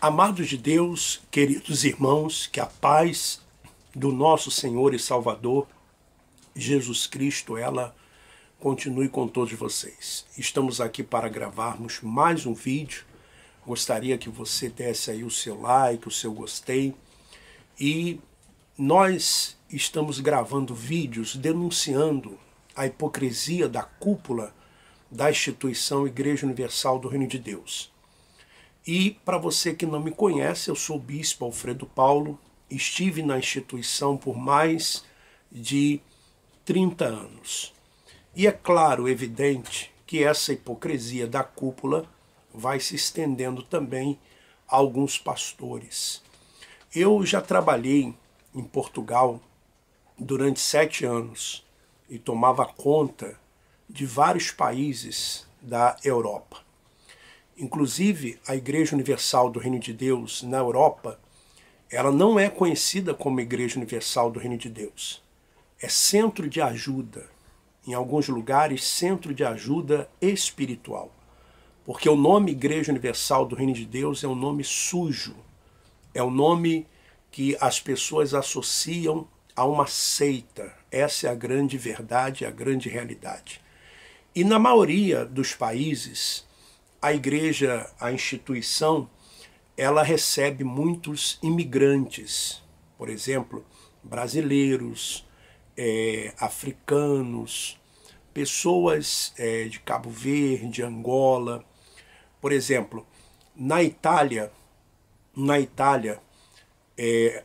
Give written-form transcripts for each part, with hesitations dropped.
Amados de Deus, queridos irmãos, que a paz do nosso Senhor e Salvador, Jesus Cristo, ela continue com todos vocês. Estamos aqui para gravarmos mais um vídeo. Gostaria que você desse aí o seu like, o seu gostei. E nós estamos gravando vídeos denunciando a hipocrisia da cúpula da instituição Igreja Universal do Reino de Deus. E para você que não me conhece, eu sou o Bispo Alfredo Paulo, estive na instituição por mais de 30 anos. E é claro, evidente, que essa hipocrisia da cúpula vai se estendendo também a alguns pastores. Eu já trabalhei em Portugal durante 7 anos e tomava conta de vários países da Europa. Inclusive, a Igreja Universal do Reino de Deus na Europa, ela não é conhecida como Igreja Universal do Reino de Deus. É centro de ajuda, em alguns lugares, centro de ajuda espiritual. Porque o nome Igreja Universal do Reino de Deus é um nome sujo, é um nome que as pessoas associam a uma seita. Essa é a grande verdade, a grande realidade. E na maioria dos países, a igreja, a instituição, ela recebe muitos imigrantes, por exemplo, brasileiros, africanos, pessoas de Cabo Verde, Angola. Por exemplo, na Itália,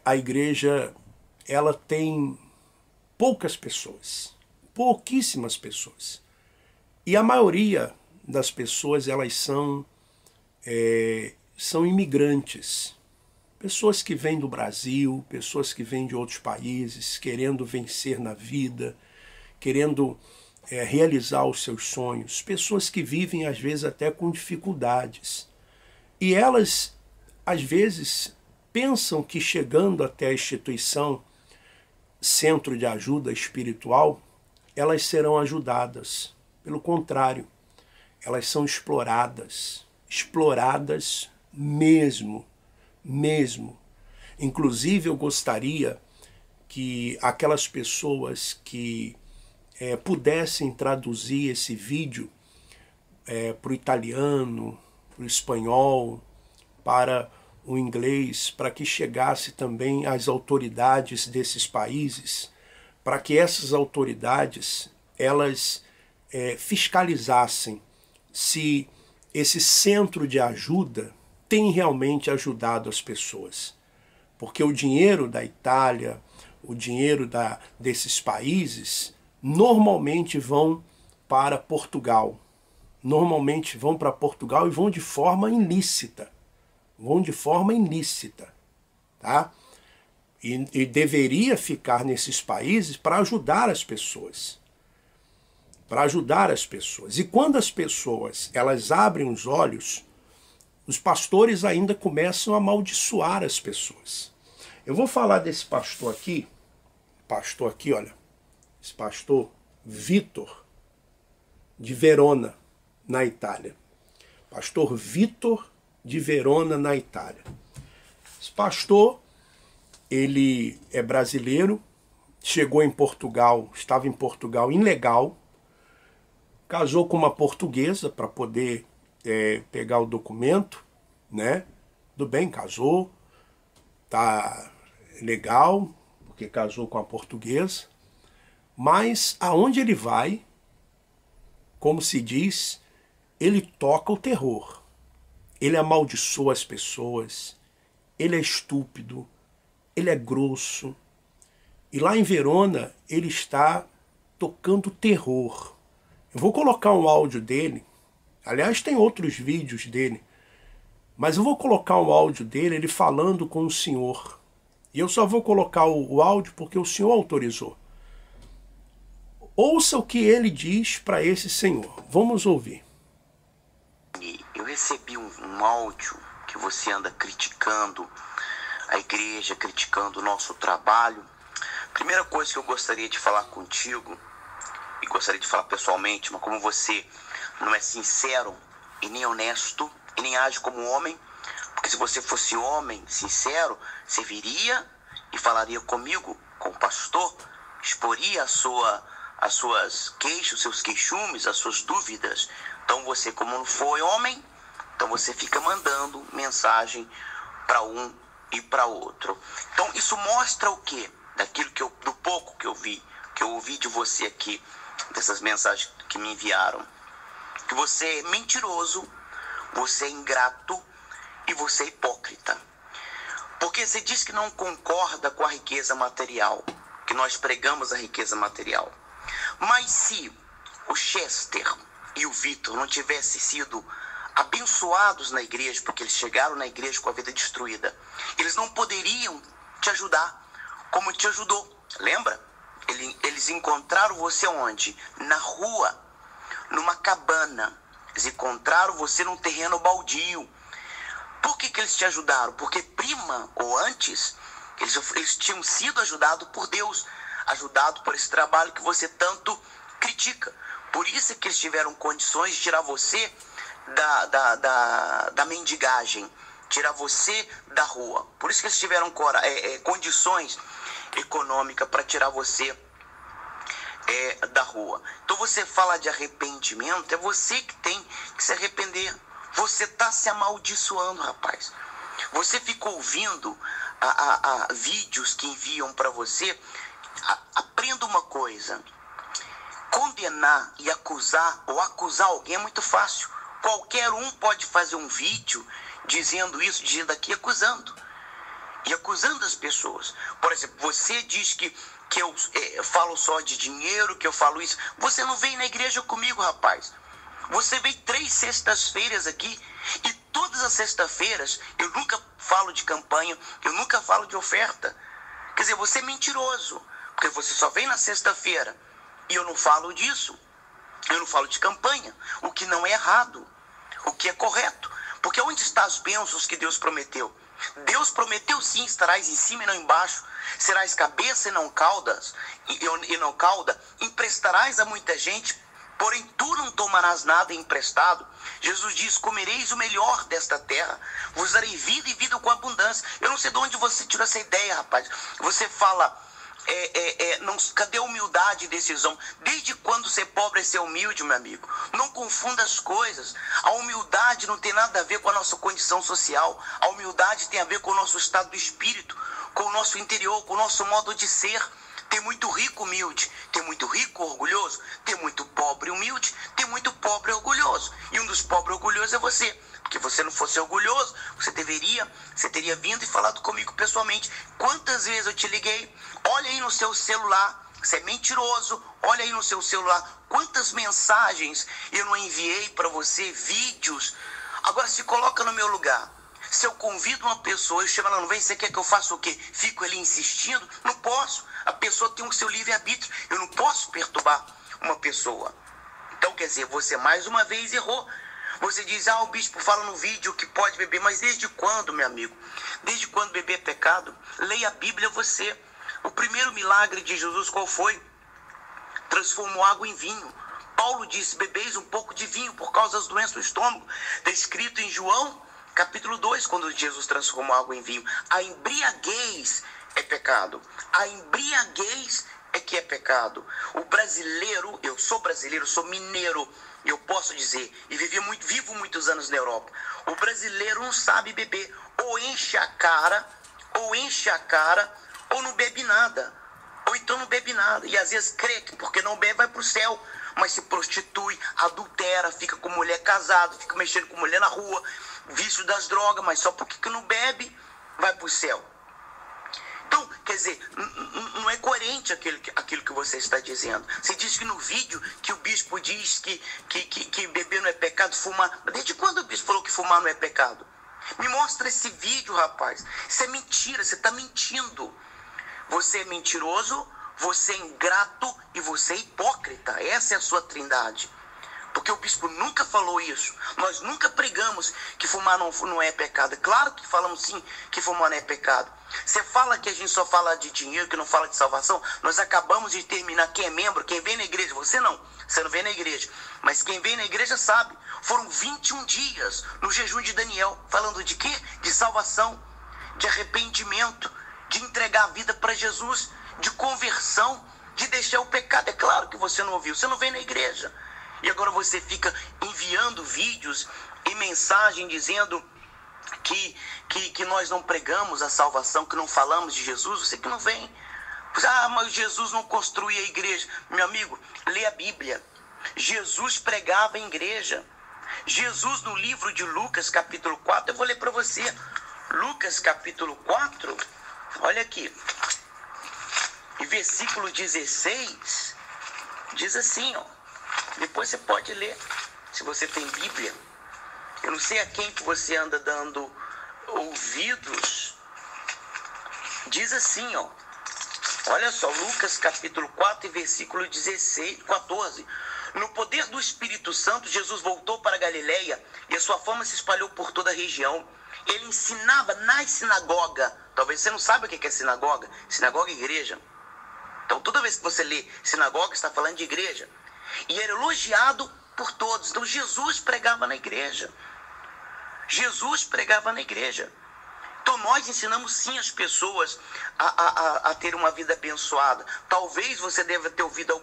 a igreja ela tem poucas pessoas, pouquíssimas pessoas. E a maioria das pessoas, elas são imigrantes, pessoas que vêm do Brasil, pessoas que vêm de outros países, querendo vencer na vida, querendo realizar os seus sonhos, pessoas que vivem às vezes até com dificuldades. E elas, às vezes, pensam que chegando até a instituição, centro de ajuda espiritual, elas serão ajudadas. Pelo contrário, elas são exploradas mesmo. Inclusive, eu gostaria que aquelas pessoas que pudessem traduzir esse vídeo para o italiano, para o espanhol, para o inglês, para que chegasse também às autoridades desses países, para que essas autoridades, elas fiscalizassem se esse centro de ajuda tem realmente ajudado as pessoas. Porque o dinheiro da Itália, o dinheiro desses países, normalmente vão para Portugal. Normalmente vão para Portugal e vão de forma ilícita. Tá? E deveria ficar nesses países para ajudar as pessoas. E quando as pessoas elas abrem os olhos, os pastores ainda começam a amaldiçoar as pessoas. Eu vou falar desse pastor aqui, olha, esse pastor Vitor, de Verona, na Itália. Pastor Vitor de Verona, na Itália. Esse pastor, ele é brasileiro, chegou em Portugal, estava em Portugal ilegal, casou com uma portuguesa para poder pegar o documento, né? Tudo bem, casou, tá legal, porque casou com a portuguesa, mas aonde ele vai, como se diz, ele toca o terror. Ele amaldiçoa as pessoas, ele é estúpido, ele é grosso. E lá em Verona, ele está tocando terror. Eu vou colocar um áudio dele, aliás tem outros vídeos dele, mas eu vou colocar um áudio dele, ele falando com o senhor. E eu só vou colocar o áudio porque o senhor autorizou. Ouça o que ele diz para esse senhor. Vamos ouvir. Eu recebi um áudio que você anda criticando a igreja, criticando o nosso trabalho. Primeira coisa que eu gostaria de falar contigo, e gostaria de falar pessoalmente, mas como você não é sincero e nem honesto, e nem age como homem, Porque se você fosse homem sincero, você viria e falaria comigo, com o pastor, exporia as suas queixas, os seus queixumes, as suas dúvidas. Então você, como não foi homem, então você fica mandando mensagem para um e para outro. Então isso mostra o quê? Do pouco que eu ouvi de você aqui, dessas mensagens que me enviaram. Que você é mentiroso, você é ingrato e você é hipócrita. Porque você diz que não concorda com a riqueza material, que nós pregamos a riqueza material. Mas se o Chester e o Vitor não tivessem sido abençoados na igreja, porque eles chegaram na igreja com a vida destruída, eles não poderiam te ajudar como te ajudou. Lembra? Eles encontraram você onde? Na rua, numa cabana. Eles encontraram você num terreno baldio. Por que eles te ajudaram? Porque prima ou antes, eles tinham sido ajudados por Deus, ajudados por esse trabalho que você tanto critica. Por isso é que eles tiveram condições de tirar você da mendigagem, tirar você da rua. Por isso que eles tiveram condições econômicas para tirar você da rua. Então você fala de arrependimento, é você que tem que se arrepender. Você está se amaldiçoando, rapaz. Você ficou ouvindo vídeos que enviam para você. Aprenda uma coisa: condenar e acusar alguém é muito fácil. Qualquer um pode fazer um vídeo dizendo isso, dizendo aqui, acusando as pessoas. Por exemplo, você diz que eu falo só de dinheiro, que eu falo isso. Você não vem na igreja comigo, rapaz. Você vem 3 sextas-feiras aqui e todas as sextas-feiras eu nunca falo de campanha, eu nunca falo de oferta. Quer dizer, você é mentiroso, porque você só vem na sexta-feira e eu não falo disso. Eu não falo de campanha, o que não é errado, o que é correto. Porque onde estão as bênçãos que Deus prometeu? Deus prometeu sim, estarás em cima e não embaixo, serás cabeça e não cauda, emprestarás a muita gente, porém tu não tomarás nada emprestado. Jesus diz: comereis o melhor desta terra, vos darei vida e vida com abundância. Eu não sei de onde você tirou essa ideia, rapaz. Você fala, cadê a humildade desses homens? Desde quando ser pobre é ser humilde, meu amigo? Não confunda as coisas. A humildade não tem nada a ver com a nossa condição social. A humildade tem a ver com o nosso estado do espírito, com o nosso interior, com o nosso modo de ser. Tem muito rico humilde, tem muito rico orgulhoso, tem muito pobre humilde, tem muito pobre orgulhoso. E um dos pobres orgulhosos é você. Porque você não fosse orgulhoso, você teria vindo e falado comigo pessoalmente. Quantas vezes eu te liguei? Olha aí no seu celular, você é mentiroso, olha aí no seu celular. Quantas mensagens eu não enviei para você, vídeos. Agora se coloca no meu lugar. Se eu convido uma pessoa e chego lá, não vem, você quer que eu faça o quê? Fico ali insistindo? Não posso. A pessoa tem o seu livre-arbítrio. Eu não posso perturbar uma pessoa. Então, quer dizer, você mais uma vez errou. Você diz, o bispo fala no vídeo que pode beber. Mas desde quando, meu amigo? Desde quando beber é pecado? Leia a Bíblia você. O primeiro milagre de Jesus qual foi? Transformou água em vinho. Paulo disse, bebeis um pouco de vinho por causa das doenças do estômago. Está escrito em João, capítulo 2, quando Jesus transformou água em vinho. A embriaguez é pecado. A embriaguez é que é pecado. O brasileiro, eu sou brasileiro, sou mineiro, eu posso dizer, e vivo muitos anos na Europa. O brasileiro não sabe beber, ou enche a cara, ou não bebe nada. Ou então não bebe nada. E às vezes crê que porque não bebe vai para o céu. Mas se prostitui, adultera, fica com mulher casada, fica mexendo com mulher na rua, vício das drogas, mas só porque que não bebe vai para o céu. Então, quer dizer, não é coerente aquilo que você está dizendo. Você diz que no vídeo que o bispo diz que beber não é pecado, fumar. Desde quando o bispo falou que fumar não é pecado? Me mostra esse vídeo, rapaz. Isso é mentira, você está mentindo. Você é mentiroso, você é ingrato e você é hipócrita. Essa é a sua trindade. porque o bispo nunca falou isso. Nós nunca pregamos que fumar não é pecado. Claro que falamos sim que fumar não é pecado. Você fala que a gente só fala de dinheiro, que não fala de salvação. Nós acabamos de terminar. Quem é membro, quem vem na igreja, você não vem na igreja. Mas quem vem na igreja sabe. Foram 21 dias no jejum de Daniel. Falando de quê? De salvação, de arrependimento, de entregar a vida para Jesus, de conversão, de deixar o pecado. É claro que você não ouviu, você não vem na igreja. E agora você fica enviando vídeos e mensagem dizendo que nós não pregamos a salvação, que não falamos de Jesus. Você que não vem. Ah, mas Jesus não construía a igreja. Meu amigo, lê a Bíblia. Jesus pregava em igreja. Jesus, no livro de Lucas, capítulo 4, eu vou ler para você. Lucas, capítulo 4, olha aqui. E versículo 16, diz assim, ó. Depois você pode ler, se você tem Bíblia. Eu não sei a quem que você anda dando ouvidos. Diz assim, ó. Olha só, Lucas capítulo 4 e versículo 14. No poder do Espírito Santo, Jesus voltou para a Galileia e a sua fama se espalhou por toda a região. Ele ensinava nas sinagogas. Talvez você não saiba o que é sinagoga. Sinagoga é igreja. Então toda vez que você lê sinagoga, está falando de igreja. E era elogiado por todos. Então Jesus pregava na igreja. Jesus pregava na igreja. Então nós ensinamos sim as pessoas a ter uma vida abençoada. Talvez você deva ter ouvido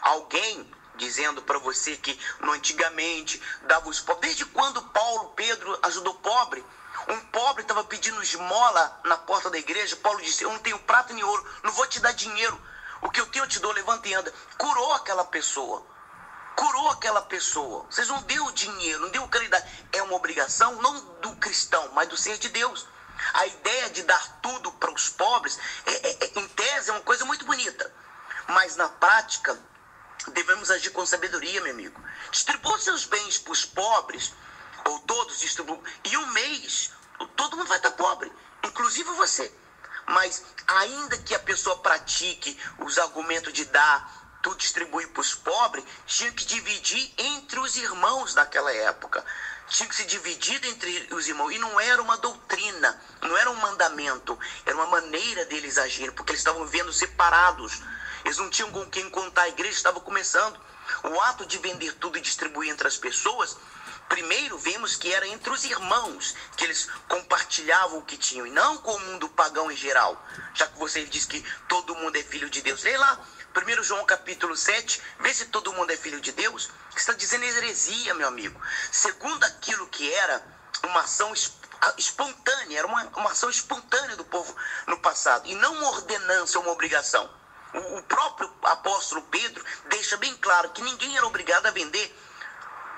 alguém dizendo para você que antigamente dava os pobres. Desde quando Pedro ajudou pobre? Um pobre estava pedindo esmola na porta da igreja. Paulo disse, eu não tenho prata nem ouro, não vou te dar dinheiro. O que eu tenho eu te dou, levanta e anda. Curou aquela pessoa. Curou aquela pessoa. Vocês não deu dinheiro, não deu caridade. É uma obrigação, não do cristão, mas do ser de Deus. A ideia de dar tudo para os pobres, em tese, é uma coisa muito bonita. Mas na prática, devemos agir com sabedoria, meu amigo. Distribua seus bens para os pobres, ou todos distribuam, e um mês, todo mundo vai estar pobre, inclusive você. Mas ainda que a pessoa pratique os argumentos de dar, tudo distribuir para os pobres, tinha que dividir entre os irmãos naquela época. Tinha que ser dividido entre os irmãos. E não era uma doutrina, não era um mandamento, era uma maneira deles agirem, porque eles estavam vivendo separados. Eles não tinham com quem contar, a igreja estava começando. O ato de vender tudo e distribuir entre as pessoas, primeiro vemos que era entre os irmãos, que eles compartilhavam o que tinham, e não com o mundo pagão em geral. Já que você diz que todo mundo é filho de Deus. Leia lá, 1 João capítulo 7, vê se todo mundo é filho de Deus. Você está dizendo heresia, meu amigo. Segundo aquilo que era uma ação espontânea, era uma ação espontânea do povo no passado, e não uma ordenança ou uma obrigação. O próprio apóstolo Pedro deixa bem claro que ninguém era obrigado a vender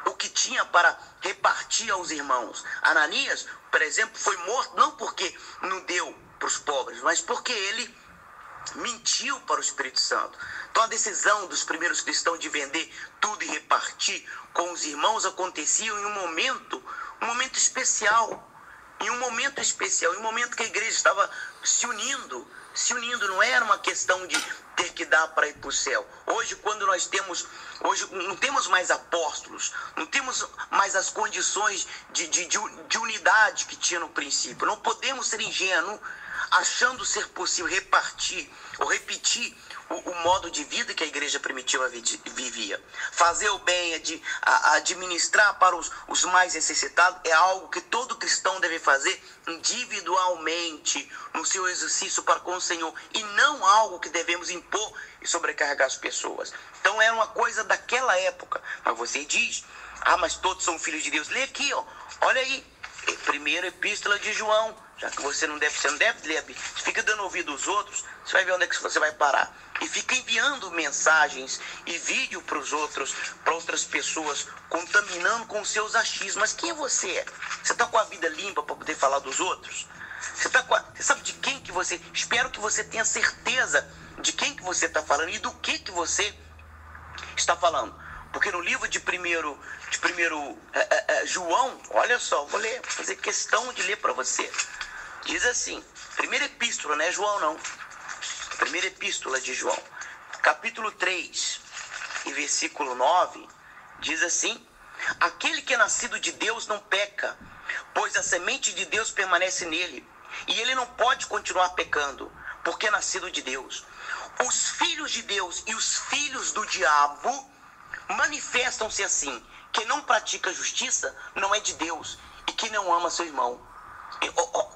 o que tinha para repartir aos irmãos. Ananias, por exemplo, foi morto não porque não deu para os pobres, mas porque ele mentiu para o Espírito Santo. Então a decisão dos primeiros cristãos de vender tudo e repartir com os irmãos acontecia em um momento especial. Em um momento que a igreja estava se unindo, não era uma questão de ter que dar para ir para o céu. Hoje não temos mais apóstolos, não temos mais as condições de unidade que tinha no princípio. Não podemos ser ingênuos, achando ser possível repartir ou repetir o modo de vida que a igreja primitiva vivia. Fazer o bem, administrar para os mais necessitados, é algo que todo cristão deve fazer individualmente, no seu exercício para com o Senhor, e não algo que devemos impor e sobrecarregar as pessoas. Então era uma coisa daquela época. Mas você diz, mas todos são filhos de Deus. Lê aqui, ó. Olha aí, primeira epístola de João. Já que você não deve ler a Bíblia, você fica dando ouvido aos outros, você vai ver onde é que você vai parar. E fica enviando mensagens e vídeo para os outros, para outras pessoas, contaminando com seus achismos. Mas quem você é? Você está com a vida limpa para poder falar dos outros? Você sabe de quem que você... Espero que você tenha certeza de quem que você está falando e do que você está falando. Porque no livro de primeiro João, olha só, vou fazer questão de ler para você. Diz assim, primeira epístola, não é João não, primeira epístola de João, capítulo 3 e versículo 9, Diz assim: aquele que é nascido de Deus não peca, pois a semente de Deus permanece nele, e ele não pode continuar pecando, porque é nascido de Deus. Os filhos de Deus e os filhos do diabo manifestam-se assim: quem não pratica justiça não é de Deus, e quem não ama seu irmão.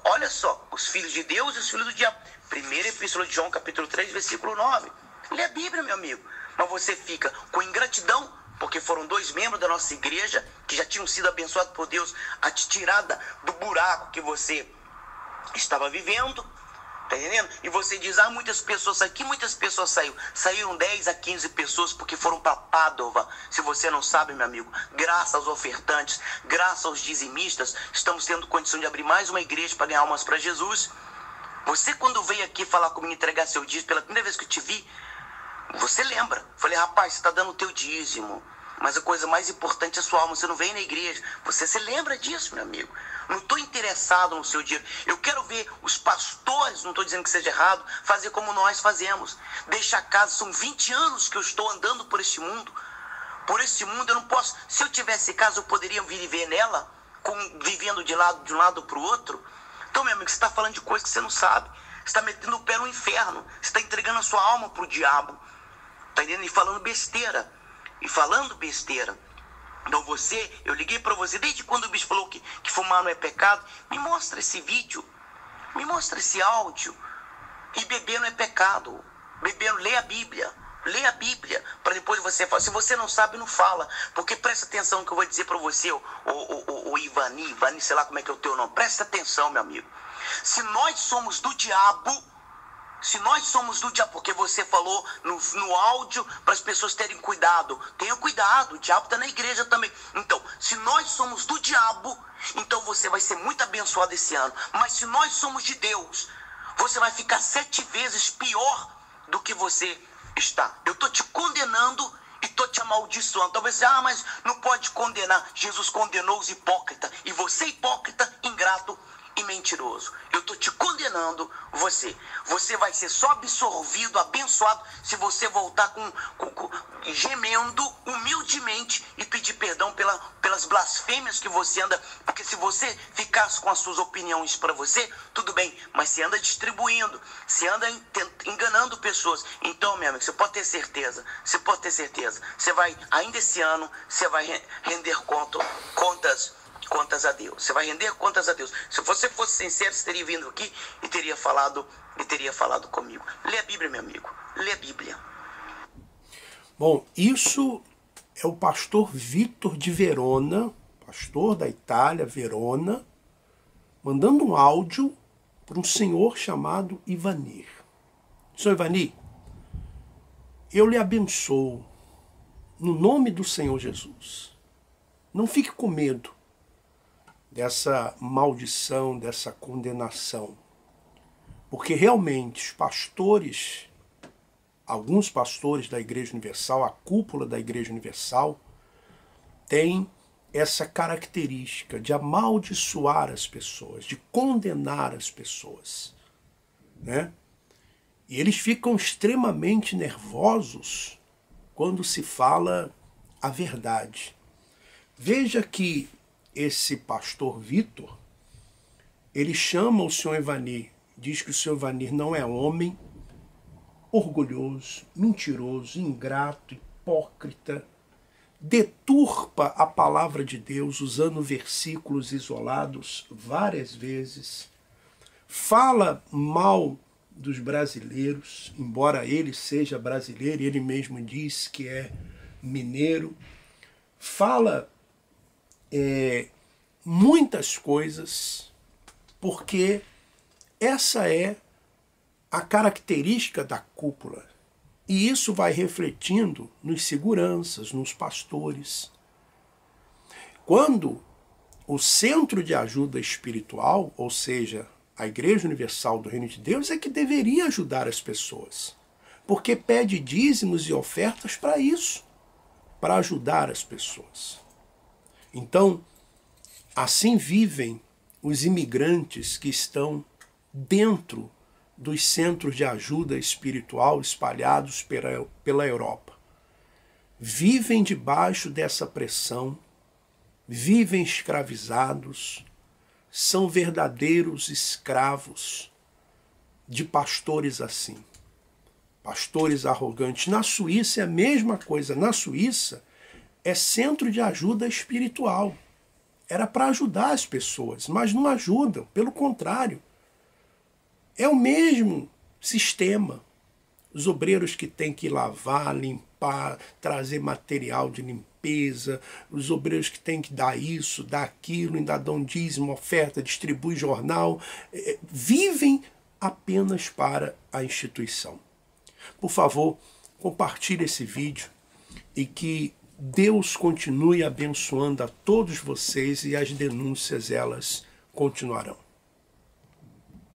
Olha só, os filhos de Deus e os filhos do diabo. Primeira Epístola de João, capítulo 3, versículo 9. Lê a Bíblia, meu amigo. Mas você fica com ingratidão, porque foram 2 membros da nossa igreja que já tinham sido abençoados por Deus a te tirar do buraco que você estava vivendo. Tá entendendo? E você diz: muitas pessoas aqui, muitas pessoas saíram. Saíram 10 a 15 pessoas porque foram para Pádua. Se você não sabe, meu amigo, graças aos ofertantes, graças aos dizimistas, estamos tendo condição de abrir mais uma igreja para ganhar almas para Jesus. Você, quando veio aqui falar comigo, entregar seu dízimo, pela primeira vez que eu te vi, você lembra? Falei: rapaz, você está dando o teu dízimo, mas a coisa mais importante é a sua alma. Você não vem na igreja. Você se lembra disso, meu amigo? Não estou interessado no seu dinheiro. Eu quero ver os pastores, não estou dizendo que seja errado, fazer como nós fazemos. Deixar a casa. São 20 anos que eu estou andando por este mundo. Por este mundo eu não posso. Se eu tivesse casa, eu poderia viver nela, vivendo de um lado para o outro. Então, meu amigo, você está falando de coisa que você não sabe. Você está metendo o pé no inferno. Você está entregando a sua alma para o diabo. Está entendendo? E falando besteira. Então eu liguei para você, desde quando o bispo falou que fumar não é pecado, me mostra esse vídeo, me mostra esse áudio. E beber não é pecado. Lê a Bíblia, para depois você falar. Se você não sabe, não fala, porque presta atenção no que eu vou dizer para você, o Ivani, sei lá como é que é o teu nome, presta atenção, meu amigo. Se nós somos do diabo, porque você falou no áudio para as pessoas terem cuidado. Tenha cuidado, o diabo está na igreja também. Então, se nós somos do diabo, então você vai ser muito abençoado esse ano. Mas se nós somos de Deus, você vai ficar 7 vezes pior do que você está. Eu estou te condenando e estou te amaldiçoando. Talvez você, mas não pode condenar. Jesus condenou os hipócritas. E você, hipócrita, ingrato e mentiroso, eu estou te condenando. Você vai ser só absorvido, abençoado, se você voltar gemendo humildemente e pedir perdão pelas blasfêmias que você anda. Porque se você ficasse com as suas opiniões para você, tudo bem, mas você anda distribuindo, você anda enganando pessoas. Então, meu amigo, você pode ter certeza, você vai, ainda esse ano, você vai render contas a Deus. Você vai render contas a Deus. Se você fosse sincero, você teria vindo aqui e teria falado comigo. Lê a Bíblia, meu amigo. Lê a Bíblia. Bom, isso é o pastor Vitor de Verona, pastor da Itália, Verona, mandando um áudio para um senhor chamado Ivanir. Senhor Ivanir, eu lhe abençoo no nome do Senhor Jesus. Não fique com medo dessa maldição, dessa condenação. Porque realmente os pastores, alguns pastores da Igreja Universal, a cúpula da Igreja Universal, tem essa característica de amaldiçoar as pessoas, de condenar as pessoas, né? E eles ficam extremamente nervosos quando se fala a verdade. Veja que esse pastor Vitor, ele chama o senhor Ivanir, diz que o senhor Ivanir não é homem, orgulhoso, mentiroso, ingrato, hipócrita, deturpa a palavra de Deus usando versículos isolados várias vezes, fala mal dos brasileiros, embora ele seja brasileiro, ele mesmo diz que é mineiro, fala muitas coisas, porque essa é a característica da cúpula. E isso vai refletindo nos seguranças, nos pastores. Quando o centro de ajuda espiritual, ou seja, a Igreja Universal do Reino de Deus, é que deveria ajudar as pessoas, porque pede dízimos e ofertas para isso, para ajudar as pessoas. Então, assim vivem os imigrantes que estão dentro dos centros de ajuda espiritual espalhados pela Europa. vivem debaixo dessa pressão, vivem escravizados, são verdadeiros escravos de pastores assim. Pastores arrogantes. Na Suíça é a mesma coisa. Na Suíça é centro de ajuda espiritual. Era para ajudar as pessoas, mas não ajudam. Pelo contrário. É o mesmo sistema. Os obreiros que têm que lavar, limpar, trazer material de limpeza, os obreiros que têm que dar isso, dar aquilo, ainda dão dízimo, oferta, distribui jornal, vivem apenas para a instituição. Por favor, compartilhe esse vídeo e que Deus continue abençoando a todos vocês e as denúncias, elas continuarão.